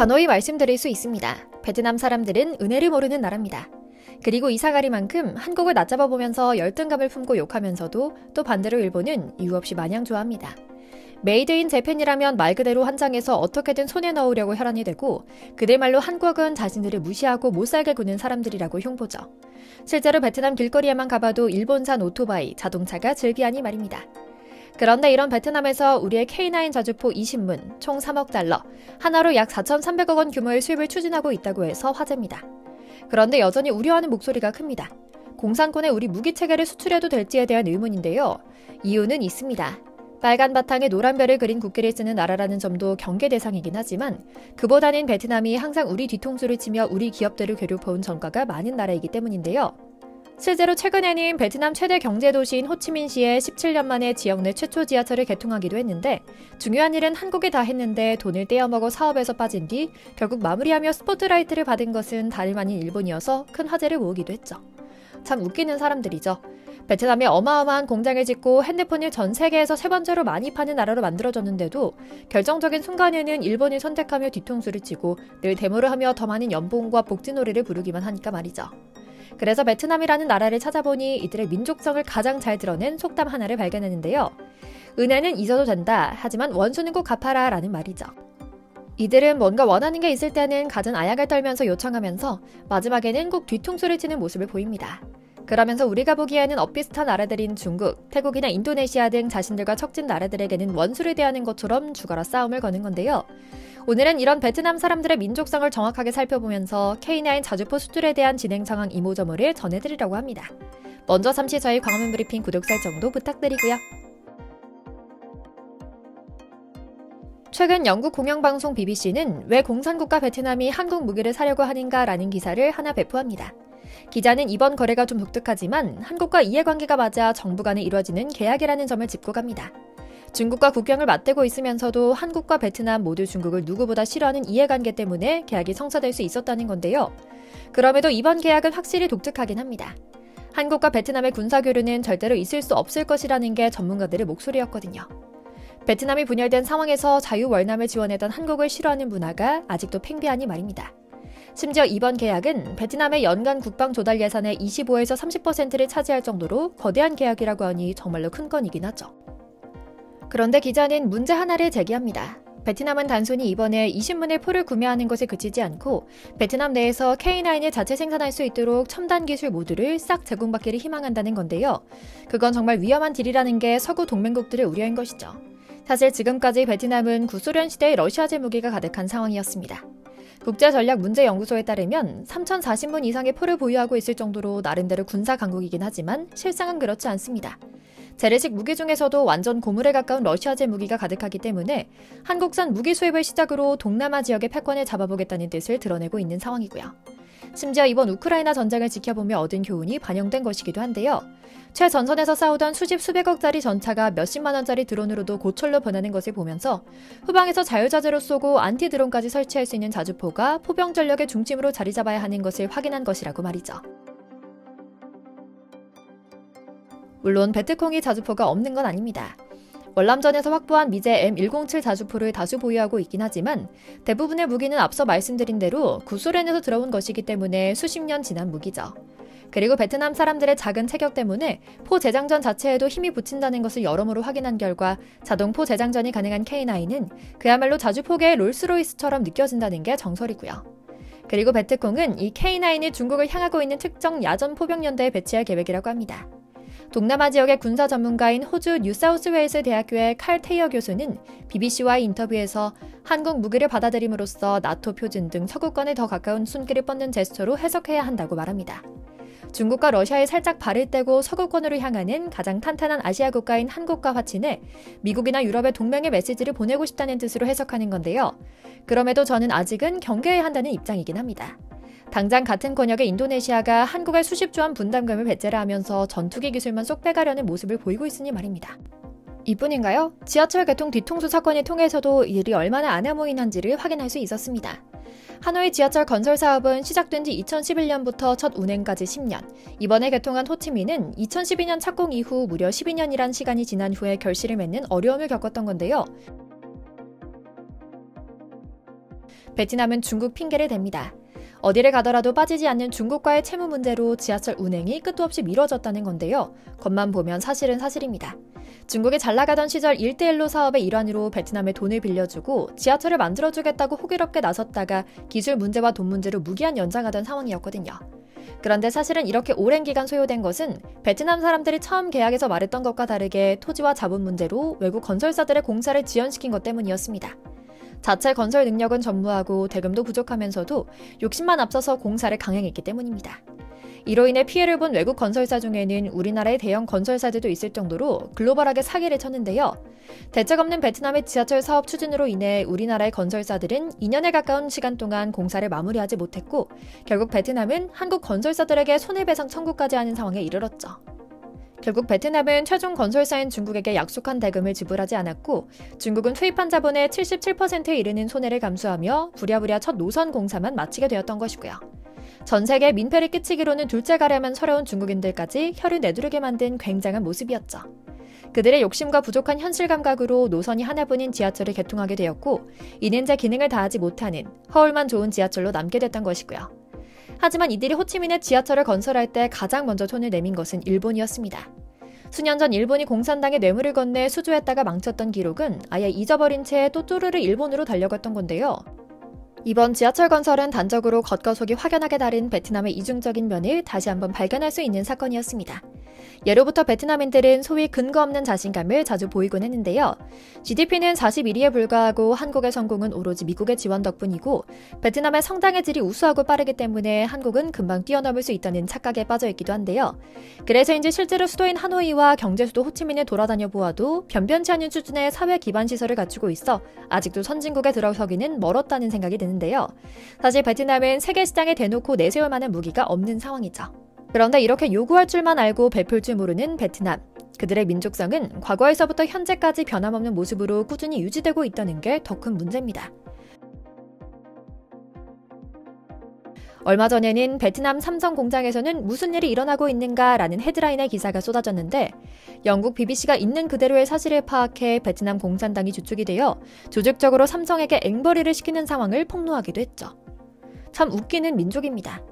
단호히 말씀드릴 수 있습니다. 베트남 사람들은 은혜를 모르는 나라입니다. 그리고 이사가리만큼 한국을 낮잡아 보면서 열등감을 품고 욕하면서도 또 반대로 일본은 이유 없이 마냥 좋아합니다. 메이드 인 재팬이라면 말 그대로 한 장에서 어떻게든 손에 넣으려고 혈안이 되고 그들 말로 한국은 자신들을 무시하고 못살게 구는 사람들이라고 흉보죠. 실제로 베트남 길거리에만 가봐도 일본산 오토바이, 자동차가 즐비하니 말입니다. 그런데 이런 베트남에서 우리의 K9 자주포 20문, 총 3억 달러, 하나로 약 4,300억 원 규모의 수입을 추진하고 있다고 해서 화제입니다. 그런데 여전히 우려하는 목소리가 큽니다. 공산권에 우리 무기체계를 수출해도 될지에 대한 의문인데요. 이유는 있습니다. 빨간 바탕에 노란 별을 그린 국기를 쓰는 나라라는 점도 경계 대상이긴 하지만 그보다는 베트남이 항상 우리 뒤통수를 치며 우리 기업들을 괴롭혀온 전과가 많은 나라이기 때문인데요. 실제로 최근에는 베트남 최대 경제도시인 호치민시에 17년 만에 지역 내 최초 지하철을 개통하기도 했는데 중요한 일은 한국이 다 했는데 돈을 떼어먹어 사업에서 빠진 뒤 결국 마무리하며 스포트라이트를 받은 것은 다름 아닌 일본이어서 큰 화제를 모으기도 했죠. 참 웃기는 사람들이죠. 베트남에 어마어마한 공장을 짓고 핸드폰을 전 세계에서 세 번째로 많이 파는 나라로 만들어졌는데도 결정적인 순간에는 일본을 선택하며 뒤통수를 치고 늘 데모를 하며 더 많은 연봉과 복지놀이를 부르기만 하니까 말이죠. 그래서 베트남이라는 나라를 찾아보니 이들의 민족성을 가장 잘 드러낸 속담 하나를 발견했는데요. 은혜는 잊어도 된다. 하지만 원수는 꼭 갚아라 라는 말이죠. 이들은 뭔가 원하는 게 있을 때는 갖은 아약을 떨면서 요청하면서 마지막에는 꼭 뒤통수를 치는 모습을 보입니다. 그러면서 우리가 보기에는 엇비슷한 나라들인 중국, 태국이나 인도네시아 등 자신들과 척진 나라들에게는 원수를 대하는 것처럼 죽어라 싸움을 거는 건데요. 오늘은 이런 베트남 사람들의 민족성을 정확하게 살펴보면서 K9 자주포 수출에 대한 진행 상황 이모저모를 전해드리려고 합니다. 먼저 잠시 저희 광화문 브리핑 구독 설정도 부탁드리고요. 최근 영국 공영방송 BBC는 왜 공산국가 베트남이 한국 무기를 사려고 하는가라는 기사를 하나 배포합니다. 기자는 이번 거래가 좀 독특하지만 한국과 이해관계가 맞아 정부 간에 이루어지는 계약이라는 점을 짚고 갑니다. 중국과 국경을 맞대고 있으면서도 한국과 베트남 모두 중국을 누구보다 싫어하는 이해관계 때문에 계약이 성사될 수 있었다는 건데요. 그럼에도 이번 계약은 확실히 독특하긴 합니다. 한국과 베트남의 군사교류는 절대로 있을 수 없을 것이라는 게 전문가들의 목소리였거든요. 베트남이 분열된 상황에서 자유월남을 지원했던 한국을 싫어하는 문화가 아직도 팽배하니 말입니다. 심지어 이번 계약은 베트남의 연간 국방 조달 예산의 25에서 30%를 차지할 정도로 거대한 계약이라고 하니 정말로 큰 건이긴 하죠. 그런데 기자는 문제 하나를 제기합니다. 베트남은 단순히 이번에 20문의 포를 구매하는 것에 그치지 않고 베트남 내에서 K9을 자체 생산할 수 있도록 첨단 기술 모두를 싹 제공받기를 희망한다는 건데요. 그건 정말 위험한 딜이라는 게 서구 동맹국들의 우려인 것이죠. 사실 지금까지 베트남은 구소련 시대의 러시아제 무기가 가득한 상황이었습니다. 국제전략문제연구소에 따르면 3,040문 이상의 포를 보유하고 있을 정도로 나름대로 군사 강국이긴 하지만 실상은 그렇지 않습니다. 재래식 무기 중에서도 완전 고물에 가까운 러시아제 무기가 가득하기 때문에 한국산 무기 수입을 시작으로 동남아 지역의 패권을 잡아보겠다는 뜻을 드러내고 있는 상황이고요. 심지어 이번 우크라이나 전쟁을 지켜보며 얻은 교훈이 반영된 것이기도 한데요. 최전선에서 싸우던 수십 수백억짜리 전차가 몇십만 원짜리 드론으로도 고철로 변하는 것을 보면서 후방에서 자유자재로 쏘고 안티드론까지 설치할 수 있는 자주포가 포병 전력의 중심으로 자리 잡아야 하는 것을 확인한 것이라고 말이죠. 물론 베트콩이 자주포가 없는 건 아닙니다. 월남전에서 확보한 미제 M107 자주포를 다수 보유하고 있긴 하지만 대부분의 무기는 앞서 말씀드린 대로 구소련에서 들어온 것이기 때문에 수십 년 지난 무기죠. 그리고 베트남 사람들의 작은 체격 때문에 포 재장전 자체에도 힘이 붙인다는 것을 여러모로 확인한 결과 자동 포 재장전이 가능한 K9은 그야말로 자주포계의 롤스로이스처럼 느껴진다는 게 정설이고요. 그리고 베트콩은 이 K9을 중국을 향하고 있는 특정 야전 포병연대에 배치할 계획이라고 합니다. 동남아 지역의 군사 전문가인 호주 뉴사우스웨일스 대학교의 칼 테이어 교수는 BBC와의 인터뷰에서 한국 무기를 받아들임으로써 나토 표준 등 서구권에 더 가까운 손길을 뻗는 제스처로 해석해야 한다고 말합니다. 중국과 러시아에 살짝 발을 떼고 서구권으로 향하는 가장 탄탄한 아시아 국가인 한국과 화친해 미국이나 유럽의 동맹의 메시지를 보내고 싶다는 뜻으로 해석하는 건데요. 그럼에도 저는 아직은 경계해야 한다는 입장이긴 합니다. 당장 같은 권역의 인도네시아가 한국에 수십 조원 분담금을 배째라 하면서 전투기 기술만 쏙 빼가려는 모습을 보이고 있으니 말입니다. 이뿐인가요? 지하철 개통 뒤통수 사건을 통해서도 이들이 얼마나 안하무인한지를 확인할 수 있었습니다. 하노이 지하철 건설 사업은 시작된 지 2011년부터 첫 운행까지 10년, 이번에 개통한 호치민은 2012년 착공 이후 무려 12년이란 시간이 지난 후에 결실을 맺는 어려움을 겪었던 건데요. 베트남은 중국 핑계를 댑니다. 어디를 가더라도 빠지지 않는 중국과의 채무 문제로 지하철 운행이 끝도 없이 미뤄졌다는 건데요. 겉만 보면 사실은 사실입니다. 중국이 잘 나가던 시절 1대1로 사업의 일환으로 베트남에 돈을 빌려주고 지하철을 만들어주겠다고 호기롭게 나섰다가 기술 문제와 돈 문제로 무기한 연장하던 상황이었거든요. 그런데 사실은 이렇게 오랜 기간 소요된 것은 베트남 사람들이 처음 계약에서 말했던 것과 다르게 토지와 자본 문제로 외국 건설사들의 공사를 지연시킨 것 때문이었습니다. 자체 건설 능력은 전무하고 대금도 부족하면서도 욕심만 앞서서 공사를 강행했기 때문입니다. 이로 인해 피해를 본 외국 건설사 중에는 우리나라의 대형 건설사들도 있을 정도로 글로벌하게 사기를 쳤는데요. 대책 없는 베트남의 지하철 사업 추진으로 인해 우리나라의 건설사들은 2년에 가까운 시간 동안 공사를 마무리하지 못했고 결국 베트남은 한국 건설사들에게 손해배상 청구까지 하는 상황에 이르렀죠. 결국 베트남은 최종 건설사인 중국에게 약속한 대금을 지불하지 않았고 중국은 투입한 자본의 77%에 이르는 손해를 감수하며 부랴부랴 첫 노선 공사만 마치게 되었던 것이고요. 전 세계에 민폐를 끼치기로는 둘째 가려면 서러운 중국인들까지 혀를 내두르게 만든 굉장한 모습이었죠. 그들의 욕심과 부족한 현실 감각으로 노선이 하나뿐인 지하철을 개통하게 되었고 이는 제 기능을 다하지 못하는 허울만 좋은 지하철로 남게 됐던 것이고요. 하지만 이들이 호치민의 지하철을 건설할 때 가장 먼저 손을 내민 것은 일본이었습니다. 수년 전 일본이 공산당에 뇌물을 건네 수주했다가 망쳤던 기록은 아예 잊어버린 채 또 뚜루르 일본으로 달려갔던 건데요. 이번 지하철 건설은 단적으로 겉과 속이 확연하게 다른 베트남의 이중적인 면을 다시 한번 발견할 수 있는 사건이었습니다. 예로부터 베트남인들은 소위 근거 없는 자신감을 자주 보이곤 했는데요. GDP는 41위에 불과하고 한국의 성공은 오로지 미국의 지원 덕분이고 베트남의 성장의 질이 우수하고 빠르기 때문에 한국은 금방 뛰어넘을 수 있다는 착각에 빠져있기도 한데요. 그래서인지 실제로 수도인 하노이와 경제수도 호치민을 돌아다녀 보아도 변변치 않은 수준의 사회 기반 시설을 갖추고 있어 아직도 선진국에 들어서기는 멀었다는 생각이 드는데요. 사실 베트남은 세계 시장에 대놓고 내세울 만한 무기가 없는 상황이죠. 그런데 이렇게 요구할 줄만 알고 베풀 줄 모르는 베트남. 그들의 민족성은 과거에서부터 현재까지 변함없는 모습으로 꾸준히 유지되고 있다는 게 더 큰 문제입니다. 얼마 전에는 베트남 삼성 공장에서는 무슨 일이 일어나고 있는가라는 헤드라인의 기사가 쏟아졌는데 영국 BBC가 있는 그대로의 사실을 파악해 베트남 공산당이 주축이 되어 조직적으로 삼성에게 앵벌이를 시키는 상황을 폭로하기도 했죠. 참 웃기는 민족입니다.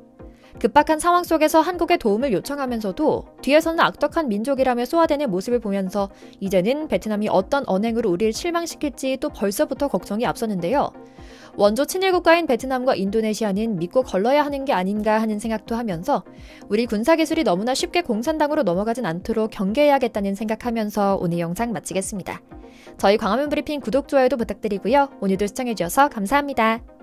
급박한 상황 속에서 한국의 도움을 요청하면서도 뒤에서는 악덕한 민족이라며 쏘아대는 모습을 보면서 이제는 베트남이 어떤 언행으로 우리를 실망시킬지 또 벌써부터 걱정이 앞서는데요. 원조 친일 국가인 베트남과 인도네시아는 믿고 걸러야 하는 게 아닌가 하는 생각도 하면서 우리 군사기술이 너무나 쉽게 공산당으로 넘어가진 않도록 경계해야겠다는 생각하면서 오늘 영상 마치겠습니다. 저희 광화문 브리핑 구독, 좋아요도 부탁드리고요. 오늘도 시청해주셔서 감사합니다.